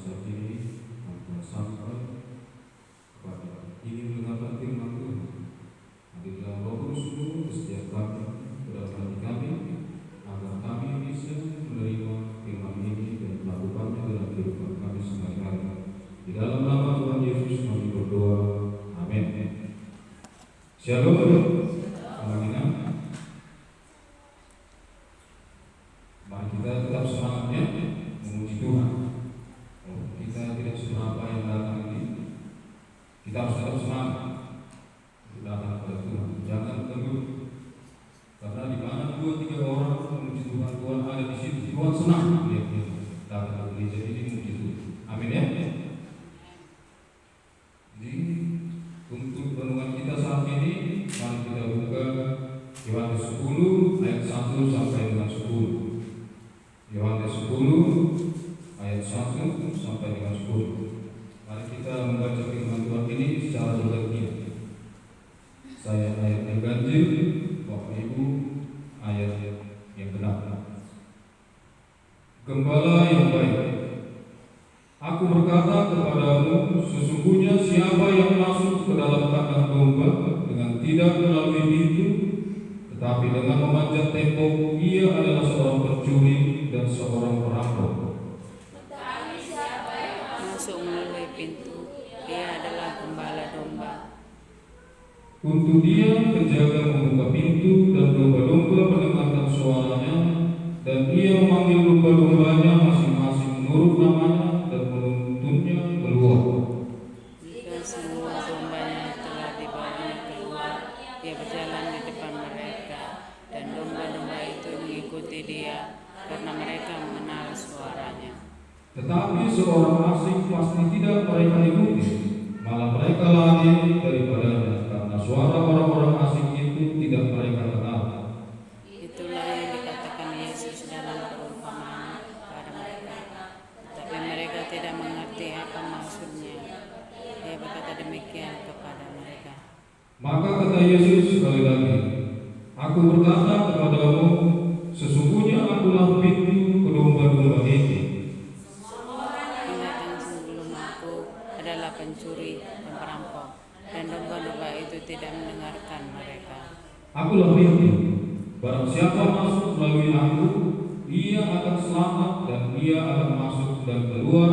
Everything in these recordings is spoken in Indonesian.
saat ini akan sampai kepada ingin mendengarkan firman Tuhan. Hadirlah Roh Kudus ke setiap kami, ke dalam hati kami, agar kami bisa menerima firman ini dan melakukannya dalam kehidupan kami sehari-hari. Di dalam nama Tuhan Yesus kami berdoa. Amin. Shalom. Mari kita tetap semangatnya memuji Tuhan. Kita tidak seberapa yang datang ini, kita harus tetap semangat untuk datang kepada Tuhan. Jangan terlalu, karena di mana 2-3 orang memuji Tuhan, Tuhan ada di situ. Tuhan senang dia datang ke gereja ini memuji Tuhan. Amin ya. Jadi untuk renungan kita saat ini, mari kita buka Yohanes 10 ayat 1 sampai dengan 10. Yohanes 10 ayat 1 sampai dengan 10. Mari kita membaca firman Tuhan ini secara bergantian. Saya ayat yang ganjil, Bapak Ibu ayat yang genap. Gembala yang baik, aku berkata kepadamu, sesungguhnya siapa yang masuk ke dalam kandang domba dengan tidak melalui pintu, tetapi dengan memanjat tembok, ia adalah seorang pencuri dan seorang perampok. Tetapi siapa yang masuk melalui pintu, ia adalah gembala domba. Untuk dia penjaga membuka pintu dan domba-domba mendengarkan suaranya, dan ia memanggil domba-dombanya masing-masing menurut namanya dan menuntunnya keluar. Jika semua dombanya telah dibawanya keluar, ia berjalan di depan mereka, dan domba-domba itu mengikuti dia, karena mereka mengenal suaranya. Tetapi seorang asing pasti tidak mereka ikuti, malah mereka lari daripadanya, karena suara orang-orang asing itu tidak mereka kenal. Itulah yang dikatakan Yesus dalam perumpamaan kepada mereka, tetapi mereka tidak mengerti apa maksudnya. Dia berkata demikian kepada mereka. Maka kata Yesus sekali lagi, aku berkata kepadamu, sesungguhnya akulah pintu ke domba-domba itu. Ingat yang sebelum aku adalah pencuri dan perampok, dan domba-domba itu tidak mendengarkan mereka. Akulah pintu, barang siapa masuk melalui aku, ia akan selamat dan ia akan masuk dan keluar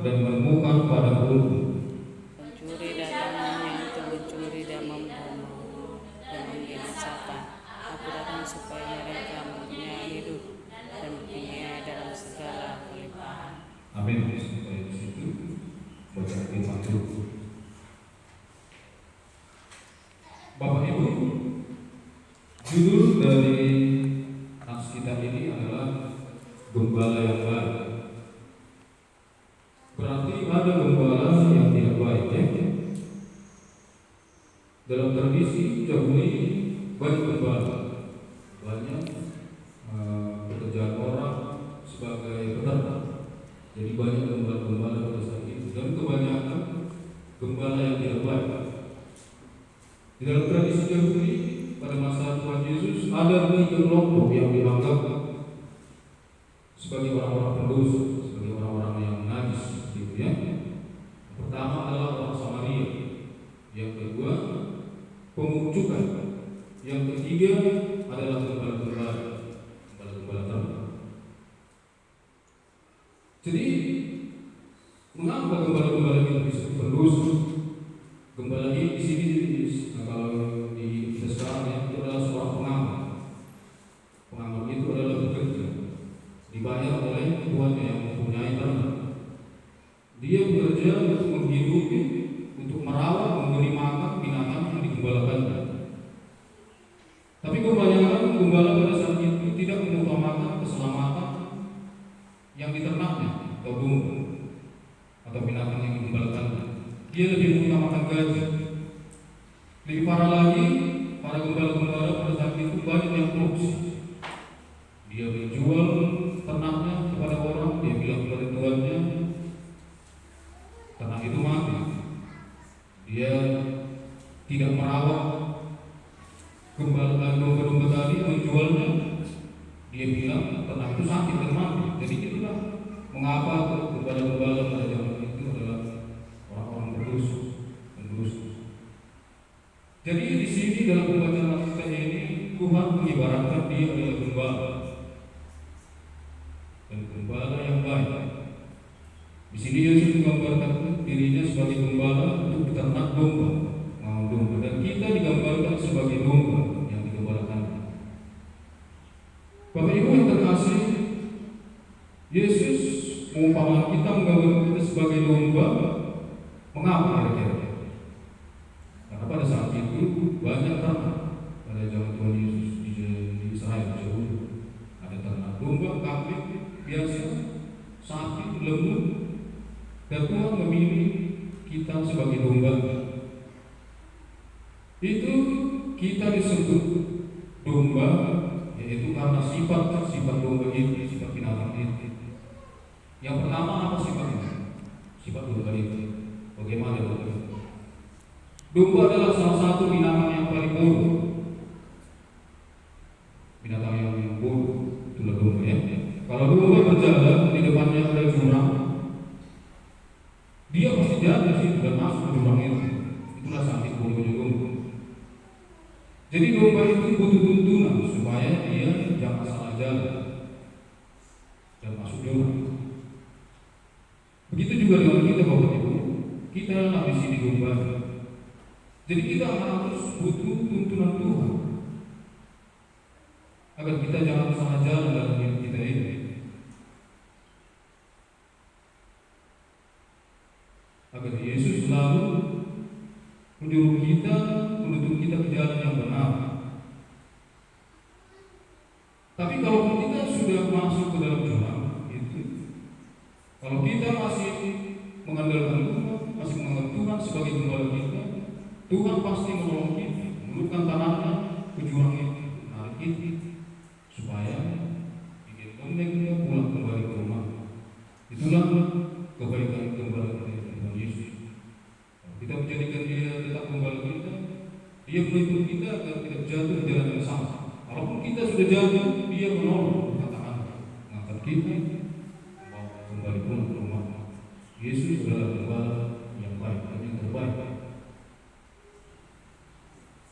dan menemukan padang rumput. Pencuri datang hanya untuk mencuri dan membunuh dan membinasakan. Aku datang supaya mereka mempunyai hidup dan mempunyai dalam segala kelimpahan. Amin. Sampai di situ baca firman Tuhan. Bapak Ibu, judul dari nats kita ini adalah gembala yang baik. Berarti ada gembala yang tidak baik ya. Dalam tradisi Yahudi banyak gembala, banyak pekerjaan orang sebagai peternak. Jadi banyak gembala-gembala pada saat itu, dan kebanyakan gembala yang tidak baik. Di dalam tradisi Yahudi pada masa Tuhan Yesus ada 3 kelompok yang dianggap sebagai orang-orang pendosa, sebagai orang-orang yang najis, gitu ya. Yang pertama adalah orang Samaria, yang kedua pemungut cukai, yang ketiga adalah gembala-gembala ternak. Jadi mengapa gembala-gembala ini bisa pendosa? Gembala ini di sini kalau di kita sekarang ya, itu adalah seorang pengamal. Pengamal itu adalah bekerja, dibayar oleh tuannya yang mempunyai ternak. Dia bekerja untuk menghidupi, untuk merawat, memberi makan binatang yang digembalakannya. Tapi kebanyakan gembala pada saat itu tidak mengutamakan keselamatan yang diternaknya atau domba atau binatang yang digembalakannya. Dia lebih mengutamakan gaji. Lebih parah lagi, para gembala-gembala pada saat itu banyak yang korupsi. Dia menjual ternaknya kepada orang, dia bilang kepada tuannya, ternak itu mati. Dia tidak merawat domba-domba tadi, menjualnya. Dia bilang ternak itu sakit dan mati. Jadi itulah Mengapa gembala-gembala pada zaman itu adalah orang-orang berdosa dan berdosa. Jadi di sini dalam pembacaan kita ini Tuhan mengibaratkan dia adalah gembala dan gembala yang baik. Di sini Yesus menggambarkan dirinya sebagai gembala untuk beternak domba, mengawal domba, dan kita digambarkan sebagai domba yang digembalakan. Bapak Ibu yang terkasih, Yesus mengumpamakan kita, menggambarkan kita sebagai domba. Mengapa kira-kira? Karena pada saat itu banyak ternak pada zaman Tuhan Yesus di Israel dahulu. Ada ternak domba, kambing, biasa, sapi, lembu, dan Tuhan memilih kita sebagai domba. Itu kita disebut domba, yaitu karena sifat domba itu, sifat binatang itu. Yang pertama apa sifatnya? Sifat domba itu. Bagaimana domba? Domba adalah salah satu binatang yang paling bodoh. Binatang yang bodoh, itulah domba ya. Kalau domba berjalan di depannya ada jurang, dia pasti jalan di situ dan masuk ke jurang itu. Itulah sakit bodohnya domba. Jadi domba itu butuh tuntunan supaya dia jangan salah jalan dan masuk jurang. Begitu juga dengan kita, Bapak Ibu. Kita habis ini domba. Jadi kita harus butuh tuntunan Tuhan agar kita jangan salah jalan dalam hidup kita ini. Agar Yesus selalu menyuruh kita, menuntun kita ke jalan yang benar. Tapi kalau kita sudah masuk ke dalam jurang itu, kalau kita masih mengandalkan Tuhan, masih menganggap Tuhan sebagai gembala kita, Tuhan pasti menolong kita, menurunkan tanahnya ke jurang itu, menarik kita, supaya digendong kita pulang kembali ke rumah. Itulah kebaikan gembala Tuhan Yesus. Kita menjadikan dia tetap gembala kita, dia menuntun kita agar tidak jatuh di jalan yang sama. Walaupun kita sudah jatuh, dia menolong katakan, mengangkat kita, membawa kembali pulang ke rumah. Yesus adalah gembala yang baik dan yang terbaik.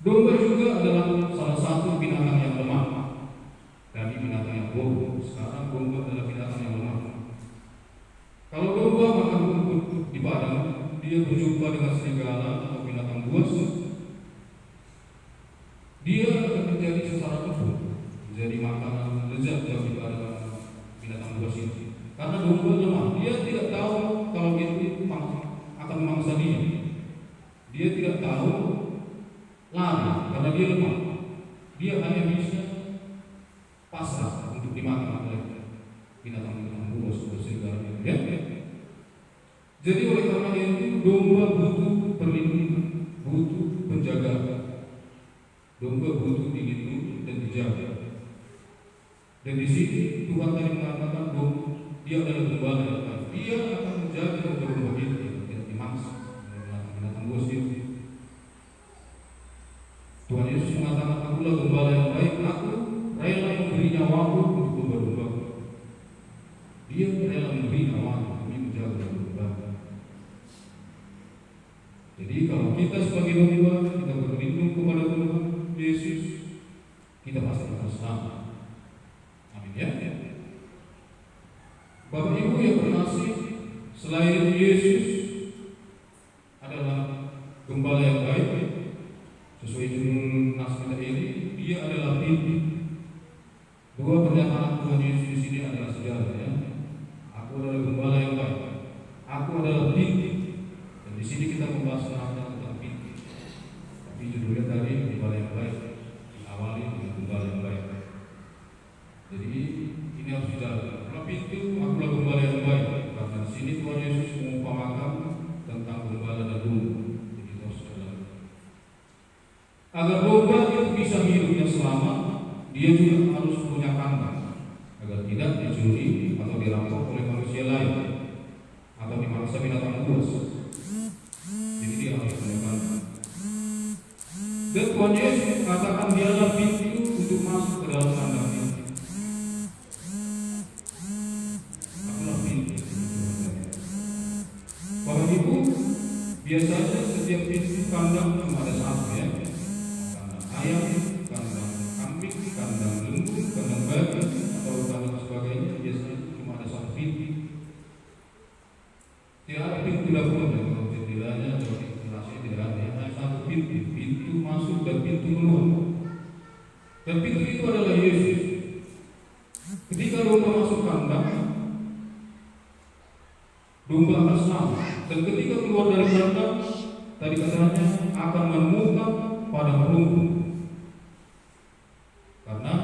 Domba juga adalah salah satu binatang yang lemah. Dari binatang yang bodoh, sekarang domba adalah binatang yang lemah. Kalau domba makan rumput di padang, dia berjumpa dengan serigala atau binatang buas, dia akan menjadi sasaran empuk, menjadi makanan lezat daripada binatang buas itu. Karena domba lemah, dia tidak tahu kalau itu akan memangsa dia. Dia tidak tahu lari karena dia lemah. Dia hanya bisa pasrah untuk dimakan oleh binatang-binatang buas atau serigala itu. Ya? Jadi oleh karena itu domba butuh perlindungan, butuh penjagaan. Domba butuh dilindungi dan dijaga. Dan di sini Tuhan tadi mengatakan domba dia adalah gembala yang baik. Dia akan menjaga domba itu tidak dimangsa binatang buas itu. Tuhan Yesus mengatakan, akulah gembala yang baik, aku rela memberi nyawaku untuk domba-domba. Dia rela memberi nyawaku demi menjaga domba. Jadi kalau kita sebagai domba, kita berlindung kepada Tuhan Yesus, kita pasti akan selamat. Amin ya. Bapak Ibu yang terkasih, selain Yesus adalah gembala yang baik, sesuai judul nas kita ini, dia adalah pintu. Dua pernyataan Tuhan Yesus di sini adalah sejarah ya. Aku adalah gembala yang baik. Aku adalah pintu. Dan di sini kita membahas tentang pintu. Tapi judulnya tadi gembala yang baik, diawali dengan gembala yang baik. Jadi ini harus dijaga. Kalau pintu, akulah gembala yang baik. Karena di sini Tuhan Yesus mengumpamakan tentang gembala dan domba. Jadi itu harus dijaga. Agar domba itu bisa hidupnya selamat, dia juga harus punya kandang agar tidak dicuri atau dirampok oleh manusia lain atau dimangsa binatang buas. Jadi dia harus punya kandang. Dan Tuhan Yesus katakan dialah pintu untuk masuk ke dalam kandang ini. Akulah pintu. Ibu, biasanya setiap pintu kandang cuma ada satu ya. Kandang ayam, kandang kambing, kandang lembu, kandang babi, atau kandang sebagainya, biasanya cuma ada satu pintu. Tidak ada pintu dapur, kalau jendelanya atau ventilasi tidak ada, hanya satu pintu, pintu masuk dan pintu keluar. Dan pintu itu adalah Yesus. Ketika domba masuk kandang, domba akan selamat. Dan ketika keluar dari kandang, tadi katanya akan menemukan padang rumput. Karena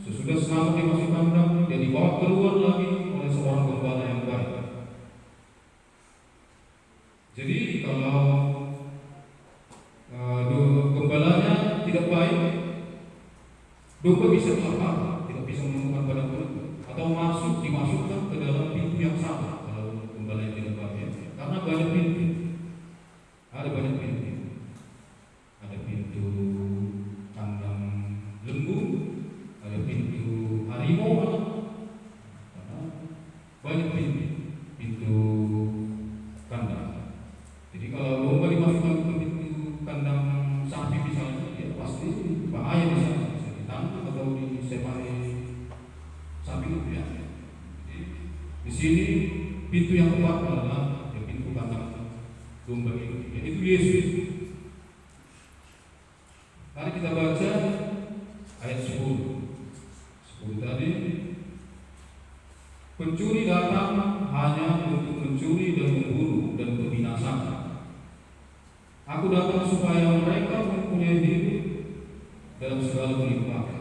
sesudah selamat dia masuk kandang, dia dibawa keluar lagi oleh seorang gembala yang baik. Jadi kalau gembalanya tidak baik, domba bisa celaka, tidak bisa menemukan padang rumput, atau dimasukkan ke dalam pintu yang sama. Kalau gembala yang tidak baik, karena banyak pintu, ada banyak pintu, ada pintu kandang lembu, ada pintu harimau, karena banyak pintu kandang. Jadi kalau domba dimasukkan ke pintu kandang sapi misalnya, ya pasti bahaya di sana. Atau di separe sapi itu ya. Di sini pintu yang tepat adalah pintu kandang domba itu, yaitu Yesus. Mari kita baca ayat 10 tadi. Pencuri datang hanya untuk mencuri dan membunuh dan membinasakan. Aku datang supaya mereka mempunyai hidup dalam segala kelimpahan.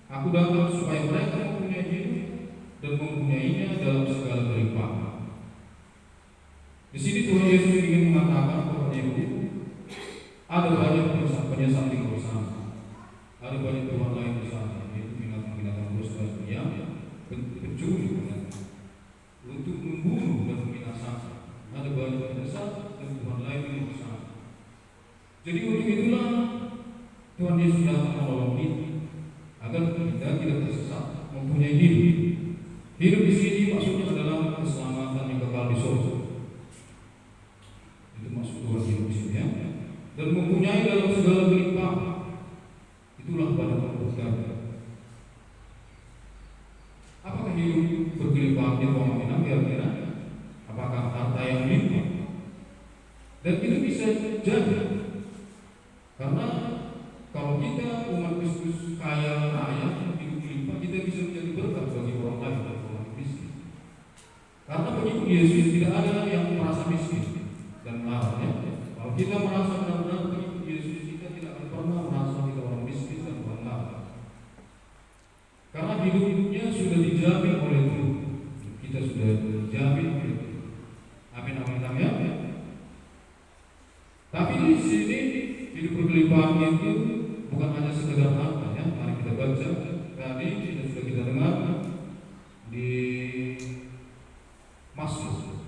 Aku datang supaya mereka mempunyai hidup dan mempunyainya dalam segala kelimpahan. Di sini Tuhan Yesus ingin mengatakan kepada ibu, ada banyak penyesat di luar sana, ada banyak Tuhan lain di sana, yaitu binatang-binatang dosa yang pencuri untuk membunuh dan membinasakan. Ada banyak penyesat dan Tuhan lain di luar sana. Jadi untuk itulah Tuhan Yesus datang menolong kita agar kita tidak tersesat, mempunyai hidup. Hidup di sini maksudnya adalah keselamatan yang kekal di surga. Itu maksud Tuhan hidup di sini ya. Dan mempunyai dalam segala kelimpahan. Itulah pada kemuliaan. Apakah hidup berkelimpahan di bawah ini? Kira-kira apakah harta yang limpah? Dan itu bisa jadi. Karena kalau kita umat Kristus kaya raya, hidup limpah, kita bisa menjadi berkat bagi orang lain dan orang miskin. Karena pengikut Yesus tidak ada yang merasa miskin dan marah ya. Kalau kita merasa benar-benar pengikut Yesus, kita tidak akan pernah merasa kita orang miskin dan orang marah. Karena hidupnya sudah dijamin oleh Tuhan. Kita sudah dijamin oleh Tuhan. Amin, amin, amin ya. Tapi di sini hidup berkelimpahan itu bukan hanya sekedar harta ya. Mari kita baca tadi sudah kita dengar di Mazmur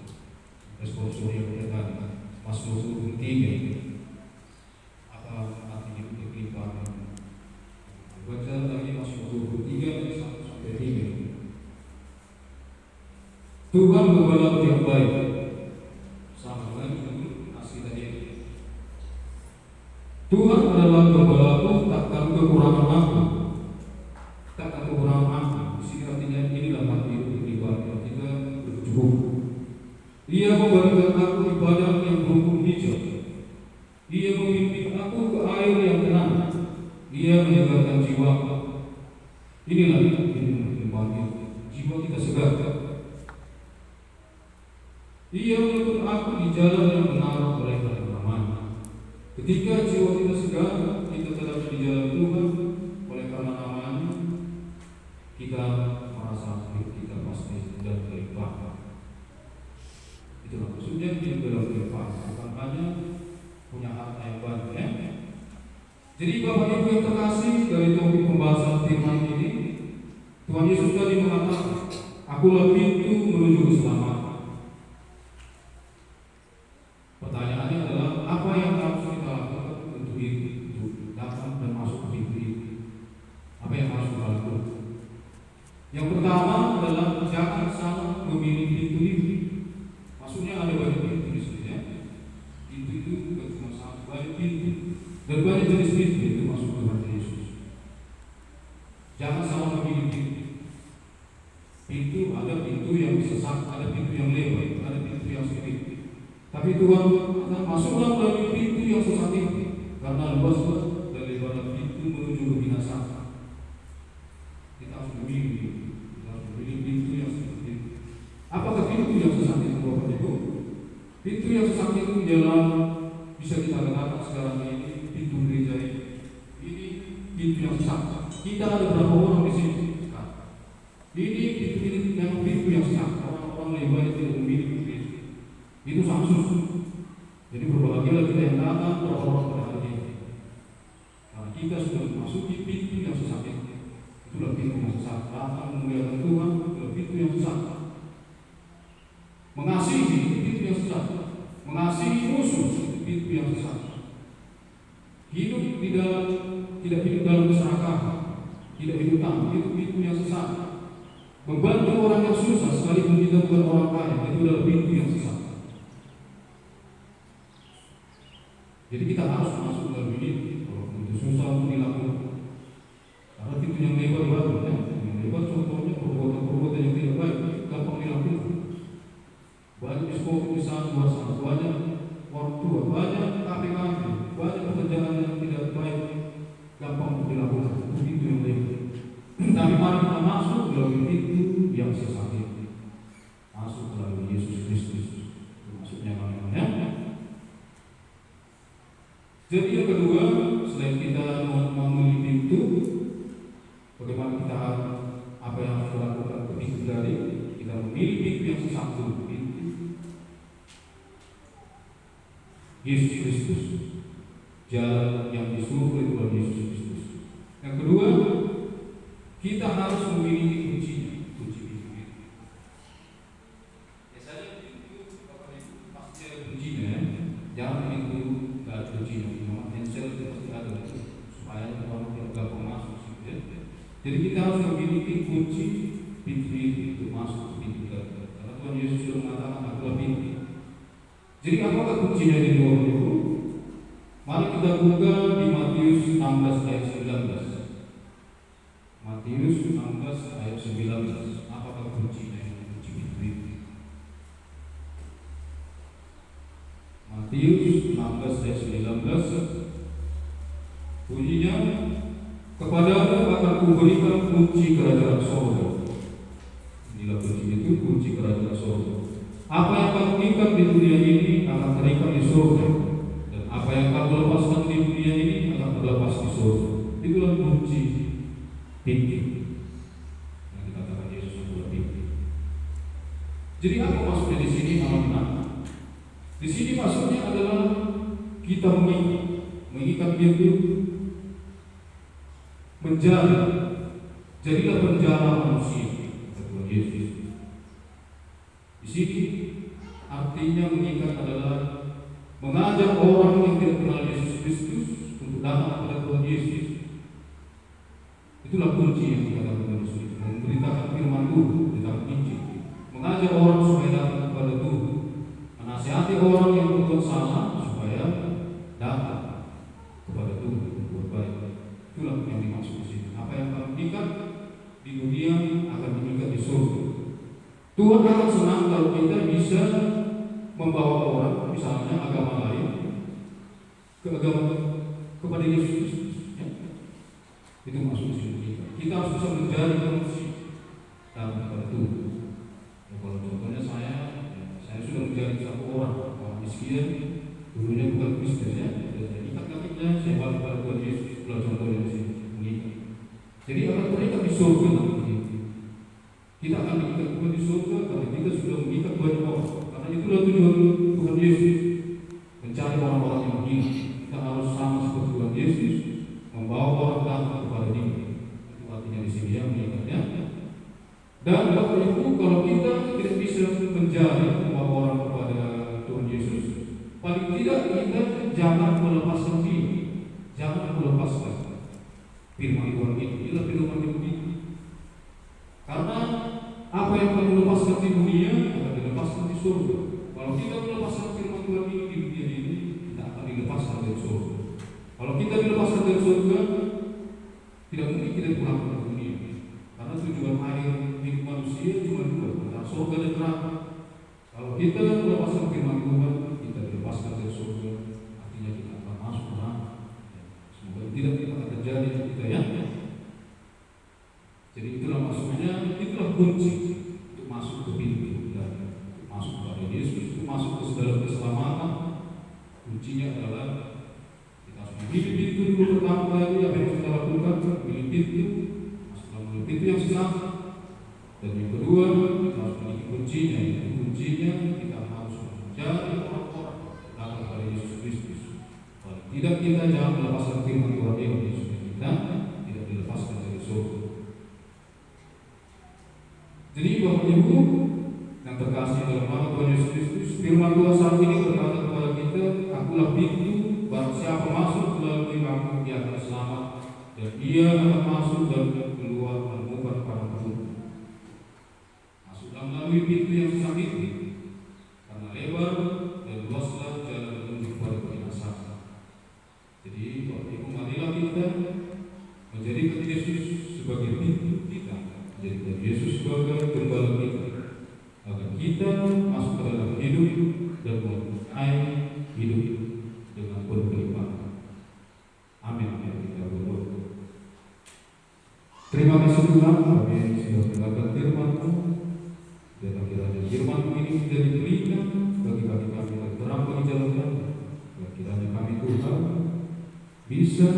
responsor yang kita tadi Mazmur 3 apa arti hidup berkelimpahan. Baca lagi Mazmur 3 sampai 3. Tuhan gembala yang baik, sama dengan asli tadi. Tuhan adalah gembalaku, takkan kekurangan aku. Takkan kekurangan aku. Di sini artinya inilah hati beribadah kita bercukup. Ia memberikan aku di padang yang berumput hijau. Ia memimpin aku ke air yang tenang. Ia menyegarkan jiwaku. Inilah hidup bagi jiwa kita segar. Ia menuntun aku di jalan yang benar oleh kebenaran. Ketika jiwa kita segar, kita tetap di jalan Tuhan oleh karena namanya, kita merasa hidup kita pasti dan berlimpah. Itulah maksudnya hidup dalam berlimpah, bukan hanya punya harta yang banyak ya. Jadi Bapak Ibu yang terkasih, dari topik pembahasan firman ini, Tuhan Yesus tadi mengatakan, akulah pintu menuju keselamatan. Pertanyaannya adalah apa yang harus kita lakukan untuk datang dan masuk ke pintu itu? Apa yang harus kita lakukan? Yang pertama adalah jangan salah memilih pintu itu. Maksudnya ada banyak pintu di sini ya. Pintu itu bukan cuma satu, banyak pintu. Dan banyak jenis pintu itu masuk ke hati Yesus. Jangan salah memilih pintu. Pintu ada pintu yang sesat, ada pintu yang lebar, ada pintu yang sempit. Tapi Tuhan masuklah melalui pintu yang sesat itu, karena luas dan lebar pintu menuju kebinasaan. Kita harus memilih pintu yang seperti itu. Apakah pintu yang sesat itu, Bapak Ibu? Pintu yang sesat itu ialah bisa kita katakan sekarang ini pintu gereja ini. Ini pintu yang sesat. Kita ada berapa orang di sini? Ini pintu yang sesat. Orang-orang lebar yang tidak memilih Kristus. Itu sangat susah. Jadi berbahagialah kita yang datang orang-orang pada hari ini. Karena kita sudah memasuki pintu yang sesat itu. Itulah pintu yang sesat. Datang memuliakan Tuhan, itulah pintu yang sesat. Mengasihi itu pintu yang sesat. Mengasihi musuh itu pintu yang sesat. Hidup tidak hidup dalam keserakahan, tidak hidup tamu, itu pintu yang sesat. Membantu orang yang susah sekalipun kita bukan orang kaya, itu adalah pintu yang sesat. Jadi kita harus masuk dalam ini. Kalau itu susah untuk dilakukan, karena pintu yang lebar baru, ya. Yang lebar contohnya perbuatan-perbuatan yang tidak baik, gampang dilakukan. Banyak diskop di sana, luar sana, banyak orang tua, banyak kafe-kafe, banyak pekerjaan yang tidak baik, gampang untuk dilakukan. Itu pintu yang lebar. Tapi mari kita masuk melalui pintu yang sesat itu. Masuk melalui Yesus Kristus. Maksudnya bagaimana? Jadi yang kedua, selain kita memilih pintu, bagaimana kita apa yang harus kita lakukan ketika tadi kita memilih pintu yang sesat itu, pintu Yesus Kristus, jalan yang disuruh itu adalah Yesus Kristus. Yang kedua, kita harus memiliki kuncinya, kunci pintu itu. Biasanya pintu pasti ada kuncinya, ya. Jangan pintu nggak ada kuncinya. Ensel pasti ada supaya orang tidak gampang masuk. Ya. Jadi kita harus memiliki kunci pintu itu untuk masuk ke pintu tadi. Karena Tuhan Yesus sudah mengatakan akulah pintu. Jadi apakah kuncinya di luar itu? Mari kita buka di Matius 16 ayat 19. Matius 16 ayat 19. Apakah kuncinya yang kunci pintu itu? Matius 16 ayat 19. Bunyinya, kepadamu akan kuberikan kunci kerajaan surga. Inilah kunci itu, kunci kerajaan surga. Apa yang kamu ikat di dunia ini akan terikat di surga, dan apa yang kamu lepaskan di dunia ini akan terlepas di surga. Itulah kunci pintu yang dikatakan Yesus adalah pintu. Jadi apa maksudnya di sini, anak-anak? Di sini maksudnya adalah kita mengikat pintu, jadilah penjara manusia, kata Tuhan Yesus. Di sini artinya mengikat adalah mengajak orang yang tidak kenal Yesus Kristus untuk datang kepada Tuhan Yesus. Itulah kunci yang dikatakan manusia, memberitakan firman Tuhan, memberitakan Injil, mengajak orang supaya datang kepada Tuhan, menasihati orang yang berbuat salah supaya datang kepada Tuhan untuk berbuat baik. Itulah yang dimaksud di sini. Apa yang kamu ikat di dunia akan diikat di surga. Tuhan akan senang kalau kita bisa membawa orang, misalnya agama lain, kepada Yesus Kristus. Ya. Itu maksud di sini. Kita harus bisa menjadi manusia datang kepada Tuhan. Ya, kalau contohnya saya sudah menjadi satu orang miskin, dulunya bukan Kristen, ya. Saya ikat kakinya, saya bawa kepada Tuhan Yesus. Itulah contohnya di sini. Jadi akan terikat di surga nanti. Kita akan diikat Tuhan di surga karena kita sudah mengikat banyak orang. Karena itulah tujuan Tuhan Yesus, mencari orang-orang yang hilang. Kita harus sama seperti Tuhan Yesus, membawa orang datang kepada Dia. Itu artinya di sini yang mengikatnya. Dan Bapak Ibu, kalau kita tidak bisa menjadi membawa orang kepada Tuhan Yesus, paling tidak kita jangan melepaskan diri, jangan melepaskan firman Tuhan ini. Inilah firman Tuhan ini. Karena apa lepas dari surga, tidak mungkin kita pulang ke dunia. Karena tujuan akhir hidup manusia cuma dua, antara surga dan neraka. Kalau kita melepaskan firman Tuhan, kita dilepaskan dari surga, artinya kita akan masuk neraka. Semoga tidak akan terjadi di kita ya. Jadi itulah maksudnya, itulah kunci untuk masuk ke pintu dan masuk kepada Yesus, untuk masuk ke dalam keselamatan. Kuncinya adalah kita harus memilih pintu dulu pertama kali. Apa yang kita lakukan? Memilih pintu, masuk dalam pintu yang sesat. Dan yang kedua, kita harus memiliki kuncinya. Kuncinya kita harus mencari orang-orang datang kepada Yesus Kristus. Kalau tidak, kita jangan melepaskan firman Tuhan yang Yesus kita tidak dilepaskan dari surga. Jadi Bapak Ibu yang terkasih dalam nama Tuhan Yesus Kristus, firman Tuhan saat ini berkata kepada kita, akulah pintu, barang siapa masuk melalui aku, dia akan selamat, dan ia akan masuk dan keluar menemukan padang. Masuklah melalui pintu yang sesat itu, karena lebar dan luaslah jalan menuju kepada kebinasaan. Jadi Bapak Ibu, marilah kita menjadikan Yesus sebagai pintu kita, menjadikan Yesus sebagai gembala kita, agar kita masuk ke dalam hidup dan mempunyai hidup dengan penuh kenikmatan. Amin. Kita berdoa. Terima kasih Tuhan, kami sudah mendengarkan firman-Mu, dan kiranya firman-Mu ini menjadi pelita bagi kami yang terang bagi jalan kami. Dan kiranya kami Tuhan bisa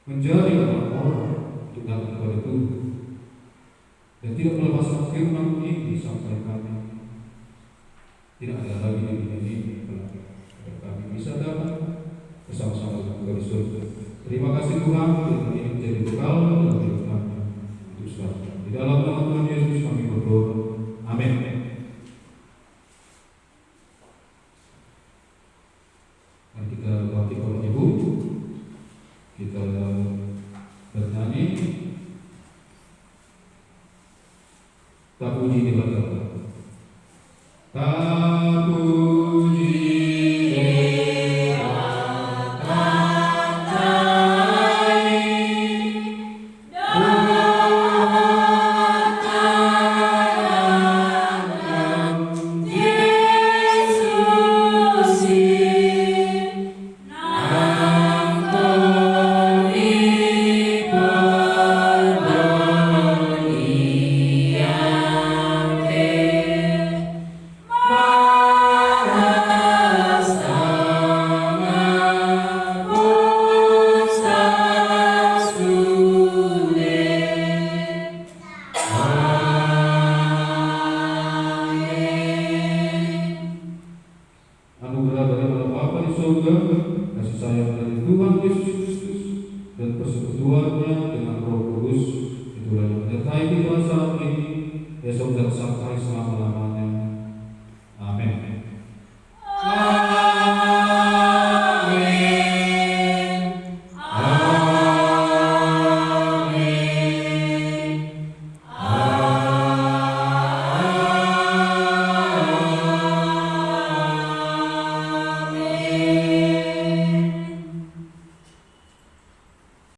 menjadi orang-orang untuk datang kepada Tuhan dan tidak melepaskan firman ini sampai kami tidak ada lagi di dunia ini, agar kami bisa datang bersama-sama dengan surga. Terima kasih Tuhan, firman ini menjadi bekal dalam hidup kami untuk selamanya. Di dalam nama Tuhan Yesus kami berdoa. Amin. Mari kita bangkit Bapak Ibu, kita bernyanyi tak puji di belakang. Tak puji kasih sayang dari Tuhan Yesus Kristus dan persekutuannya dengan Roh Kudus itulah yang menyertai kita saat ini